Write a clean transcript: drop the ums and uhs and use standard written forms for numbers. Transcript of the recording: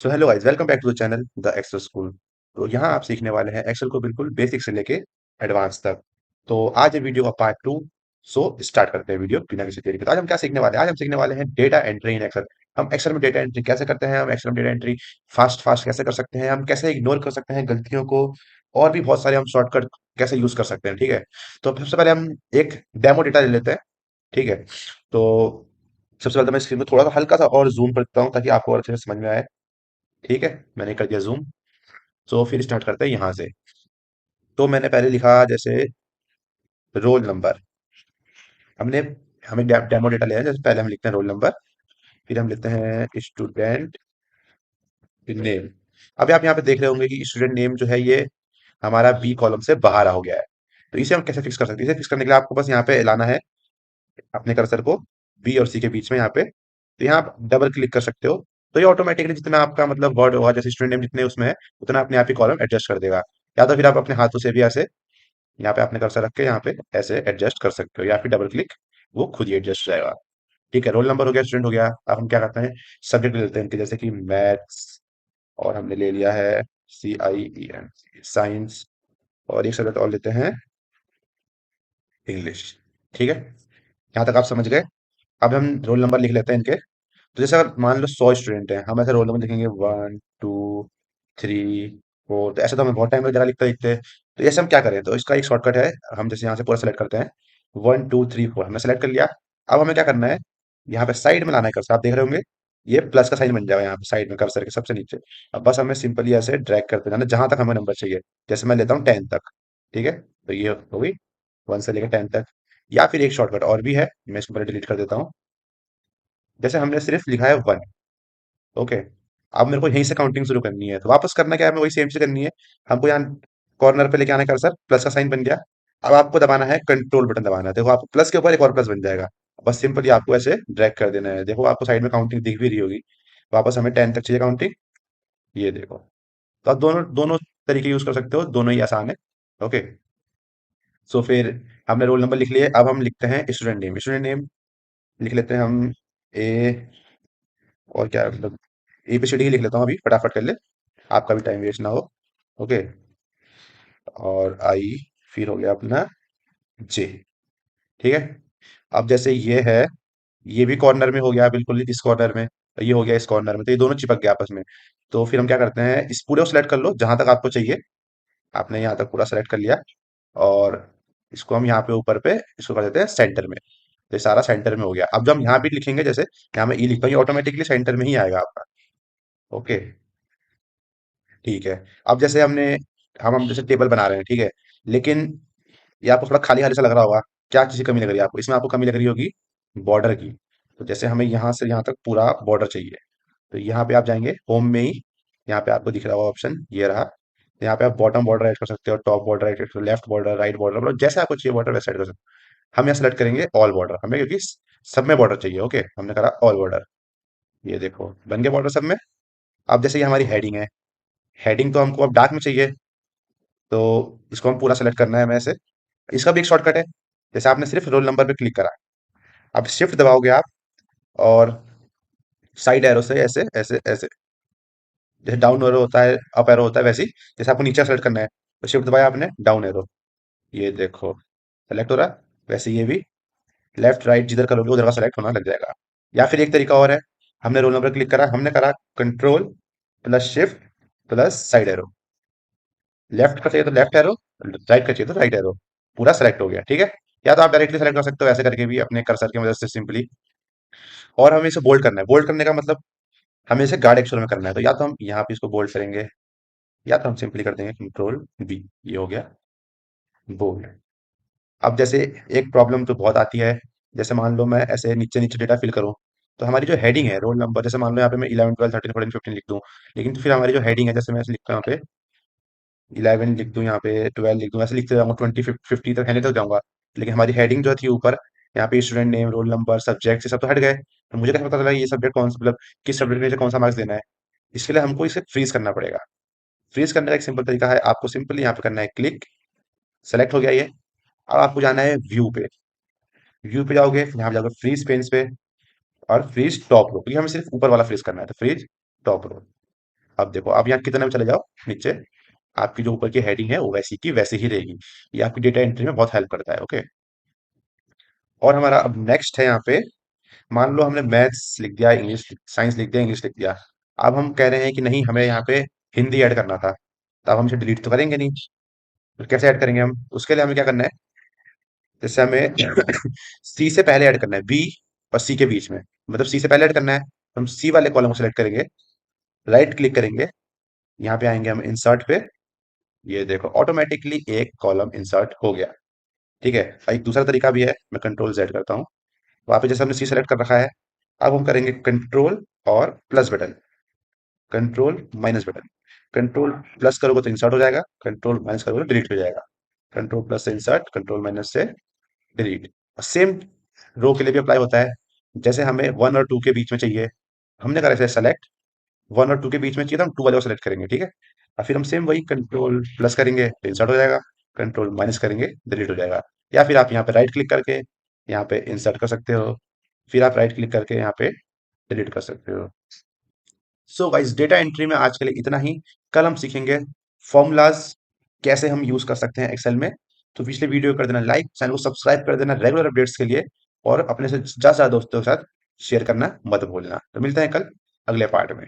So hello guys, welcome back to the channel the Excel school. तो यहाँ आप सीखने वाले हैं एक्सेल को बिल्कुल बेसिक से लेके एडवांस तक। तो आज है वीडियो का पार्ट टू। सो स्टार्ट करते हैं वीडियो बिना किसी देरी के। तो आज हम क्या सीखने वाले हैं? आज हम सीखने वाले हैं डेटा एंट्री इन एक्सेल। हम एक्सेल में डेटा एंट्री कैसे करते हैं, हम एक्सेल में डेटा एंट्री फास्ट फास्ट कैसे कर सकते हैं, हम कैसे इग्नोर कर सकते हैं गलतियों को, और भी बहुत सारे हम शॉर्टकट कैसे यूज कर सकते हैं। ठीक है, तो सबसे पहले हम एक डेमो डेटा ले लेते हैं। ठीक है, तो सबसे पहले तो मैं स्क्रीन को थोड़ा सा हल्का सा और जूम करता हूँ ताकि आपको और अच्छे से समझ में आए। ठीक है, मैंने कर दिया जूम। तो फिर स्टार्ट करते हैं यहाँ से। तो मैंने पहले लिखा जैसे रोल नंबर। हमने हमें डेमो डेटा लिया है, जैसे पहले हम लिखते हैं रोल नंबर, फिर हम लिखते हैं स्टूडेंट नेम। अब आप यहाँ पे देख रहे होंगे कि स्टूडेंट नेम जो है ये हमारा बी कॉलम से बाहर आ हो गया है। तो इसे हम कैसे फिक्स कर सकते हैं? इसे फिक्स करने के लिए आपको बस यहाँ पे लाना है अपने कर्सर को बी और सी के बीच में यहाँ पे। तो यहाँ आप डबल क्लिक कर सकते हो। तो ये ऑटोमेटिकली जितना आपका मतलब वर्ड होगा, जैसे स्टूडेंट नेम जितने उसमें है उतना अपने आप ही कॉलम एडजस्ट कर देगा। या तो फिर आप अपने हाथों से भी ऐसे यहाँ पे आपने कर्सर रख के यहाँ पे ऐसे एडजस्ट कर सकते हो, या फिर डबल क्लिक वो खुद ही एडजस्ट हो जाएगा। ठीक है, रोल नंबर हो गया, स्टूडेंट हो गया। अब हम क्या करते हैं, सब्जेक्ट ले लेते हैं इनके, जैसे कि मैथ्स, और हमने ले लिया है CIEN, साइंस, और एक सब्जेक्ट और लेते हैं इंग्लिश। ठीक है, यहाँ तक आप समझ गए। अब हम रोल नंबर लिख लेते हैं इनके। तो जैसे अगर मान लो 100 स्टूडेंट हैं, हम ऐसे रोल नंबर लिखेंगे 1 2 3 4। तो ऐसे तो हमें बहुत टाइम लग जाएगा लिखते लिखते। तो ऐसे हम क्या करें, तो इसका एक शॉर्टकट है। हम जैसे यहाँ से पूरा सेलेक्ट करते हैं, 1 2 3 4 हमने सेलेक्ट कर लिया। अब हमें क्या करना है, यहाँ पे साइड में लाना है कर्सर। आप देख रहे होंगे ये प्लस का साइन बन जाएगा यहाँ पे साइड में कर्सर के सबसे नीचे। अब बस हमें सिंपली ऐसे ड्रैग करते जाना जहां तक हमें नंबर चाहिए। जैसे मैं लेता हूँ 10 तक। ठीक है, तो ये हो गई 1 से लेकर 10 तक। या फिर एक शॉर्टकट और भी है, मैं इसको पहले डिलीट कर देता हूँ। जैसे हमने सिर्फ लिखा है 1। ओके, अब मेरे को यहीं से काउंटिंग शुरू करनी है, तो वापस करना क्या है, हमें वही सेम चीज करनी है। हमको यहाँ कॉर्नर पे लेके आना है कर्सर, प्लस का साइन बन गया। अब आपको दबाना है कंट्रोल बटन दबाना है। देखो आप प्लस के ऊपर एक और प्लस बन जाएगा। बस सिंपली आपको ऐसे ड्रैग कर देना है। देखो आपको साइड में काउंटिंग दिख भी रही होगी। वापस हमें 10 तक चाहिए काउंटिंग। ये देखो। तो आप दोनों दोनों तरीके यूज कर सकते हो, दोनों ही आसान है। ओके, सो फिर हमने रोल नंबर लिख लिए। अब हम लिखते हैं स्टूडेंट नेम। स्टूडेंट नेम लिख लेते हैं हम ए, और क्या मतलब ABCD ही लिख लेता हूँ अभी, फटाफट कर ले, आपका भी टाइम वेस्ट ना हो। ओके, और आई, फिर हो गया अपना जे। ठीक है, अब जैसे ये है, ये भी कॉर्नर में हो गया बिल्कुल इस कॉर्नर में, ये हो गया इस कॉर्नर में, तो ये दोनों चिपक गया आपस में। तो फिर हम क्या करते हैं, इस पूरे को सेलेक्ट कर लो जहां तक आपको चाहिए। आपने यहाँ तक पूरा सेलेक्ट कर लिया, और इसको हम यहाँ पे ऊपर पे इसको कर देते हैं सेंटर में। तो ये सारा सेंटर में हो गया। अब जब हम यहाँ भी लिखेंगे, जैसे यहाँ मैं ई लिखता हूँ, ये ऑटोमेटिकली सेंटर में ही आएगा आपका। ओके, ठीक है। अब जैसे हम जैसे टेबल बना रहे हैं, ठीक है, लेकिन ये आपको थोड़ा खाली खाली सा लग रहा होगा। क्या चीज़ की कमी लग रही है आपको? इसमें आपको कमी लग रही होगी बॉर्डर की। तो जैसे हमें यहाँ से यहाँ तक पूरा बॉर्डर चाहिए, तो यहाँ पे आप जाएंगे होम में ही, यहाँ पे आपको दिख रहा होगा ऑप्शन, ये रहा। तो यहाँ पे आप बॉटम बॉर्डर ऐड कर सकते हो, टॉप बॉर्डर ऐड कर सकते हो, लेफ्ट बॉर्डर, राइट बॉर्डर, मतलब जैसे आपको चाहिए बॉर्डर वैसे ऐड कर सकते हो। हम यहाँ सेलेक्ट करेंगे ऑल बॉर्डर, हमें क्योंकि सब में बॉर्डर चाहिए। ओके, हमने करा ऑल बॉर्डर। ये देखो बन गया बॉर्डर सब में। अब जैसे ये हमारी हेडिंग है, हेडिंग तो हमको अब डार्क में चाहिए। तो इसको हम पूरा सेलेक्ट करना है हमें ऐसे। इसका भी एक शॉर्टकट है। जैसे आपने सिर्फ रोल नंबर पे क्लिक करा, अब शिफ्ट दबाओगे आप, और साइड एरो से ऐसे ऐसे ऐसे, जैसे डाउन एरो होता है अप एरो होता है, वैसे ही जैसे आपको नीचे सेलेक्ट करना है, तो शिफ्ट दबाया आपने, डाउन एरो, ये देखो सेलेक्ट हो रहा है। वैसे ये भी लेफ्ट राइट जिधर करोगे उधर का सेलेक्ट होना लग जाएगा। या फिर एक तरीका और है, हमने रोल नंबर क्लिक करा, हमने करा control plus shift plus side arrow. Left का चाहिए तो लेफ्ट एरो, राइट का चाहिए तो राइट एरो, पूरा सेलेक्ट हो गया। ठीक है, या तो आप डायरेक्टली सेलेक्ट कर सकते हो ऐसे करके भी अपने कर्सर की मदद से सिंपली। और हमें इसे बोल्ड करना है। बोल्ड करने का मतलब हमें इसे गाढ़े अक्षरों में करना है, तो या तो हम यहाँ पे इसको बोल्ड करेंगे, या तो हम सिंपली कर देंगे कंट्रोल V। ये हो गया बोल्ड। अब जैसे एक प्रॉब्लम तो बहुत आती है, जैसे मान लो मैं ऐसे नीचे नीचे डेटा फिल करूं, तो हमारी जो हेडिंग है रोल नंबर, जैसे मान लो यहाँ पे मैं 11 12 13 14 15 लिख दूं, लेकिन तो फिर हमारी जो हेडिंग है, जैसे मैं ऐसे लिखता हूँ यहाँ पे 11 लिख दूं, यहाँ पे 12 लिख दूं, ऐसे लिखते जाऊंगा 20 50 तक हैंने तक जाऊंगा। लेकिन हमारी हेडिंग जो थी ऊपर, यहाँ पे student name, roll number, subject, ये सब तो हट गए, तो मुझे कैसे पता चला ये सब्जेक्ट कौन सा, मतलब किस सब्जेक्ट में मुझे कौन सा मार्क्स देना है? इसके लिए हमको इसे फ्रीज करना पड़ेगा। फ्रीज करने का एक सिंपल तरीका है, आपको सिंपली यहाँ पे करना है क्लिक, सेलेक्ट हो गया ये। अब आपको जाना है व्यू पे। व्यू पे जाओगे, यहाँ पे जाओगे फ्रीज पेन्स पे, और फ्रीज टॉप रो, क्योंकि हमें सिर्फ ऊपर वाला फ्रीज करना है, तो फ्रीज टॉप रो। अब देखो, आप यहाँ कितने में चले जाओ नीचे, आपकी जो ऊपर की हेडिंग है वो वैसी की वैसी ही रहेगी। ये आपकी डेटा एंट्री में बहुत हेल्प करता है। ओके। और हमारा अब नेक्स्ट है यहाँ पे, मान लो हमने मैथ्स लिख दिया, इंग्लिश साइंस लिख दिया, इंग्लिश लिख दिया। अब हम कह रहे हैं कि नहीं, हमें यहाँ पे हिंदी ऐड करना था, तो अब हम इसे डिलीट तो करेंगे नहीं। फिर कैसे ऐड करेंगे हम? उसके लिए हमें क्या करना है, जैसे हमें सी से पहले ऐड करना है, बी और सी के बीच में, मतलब सी से पहले ऐड करना है, तो हम सी वाले कॉलम को सिलेक्ट करेंगे, राइट क्लिक करेंगे, यहाँ पे आएंगे हम इंसर्ट पे। ये देखो ऑटोमेटिकली एक कॉलम इंसर्ट हो गया। ठीक है। एक दूसरा तरीका भी है, मैं कंट्रोल जेड करता हूँ, वहां पे जैसे हमने सी सेलेक्ट कर रखा है, अब हम करेंगे कंट्रोल और plus button, control minus button. Control plus करोगे तो इंसर्ट हो जाएगा, कंट्रोल माइनस करोगे तो डिलीट हो जाएगा। कंट्रोल प्लस से इंसर्ट, कंट्रोल माइनस से डिलीट। सेम रो के लिए भी अप्लाई होता है। जैसे हमें वन और टू के बीच में चाहिए, हमने करा सेलेक्ट, वन और टू के बीच में चाहिए तो हम टू वाले को सेलेक्ट करेंगे। ठीक है। और फिर हम सेम वही कंट्रोल प्लस करेंगे तो इंसर्ट हो जाएगा, कंट्रोल माइनस करेंगे डिलीट हो जाएगा। या फिर आप यहाँ पे राइट क्लिक करके यहाँ पे इंसर्ट कर सकते हो, फिर आप राइट क्लिक करके यहाँ पे डिलीट कर सकते हो। सो गाइस, डेटा एंट्री में आज के लिए इतना ही। कल हम सीखेंगे फॉर्मूलाज कैसे हम यूज कर सकते हैं एक्सेल में। तो पिछले वीडियो कर देना लाइक, चैनल को सब्सक्राइब कर देना रेगुलर अपडेट्स के लिए, और अपने से ज्यादा दोस्तों के साथ शेयर करना मत भूलना। तो मिलते हैं कल अगले पार्ट में।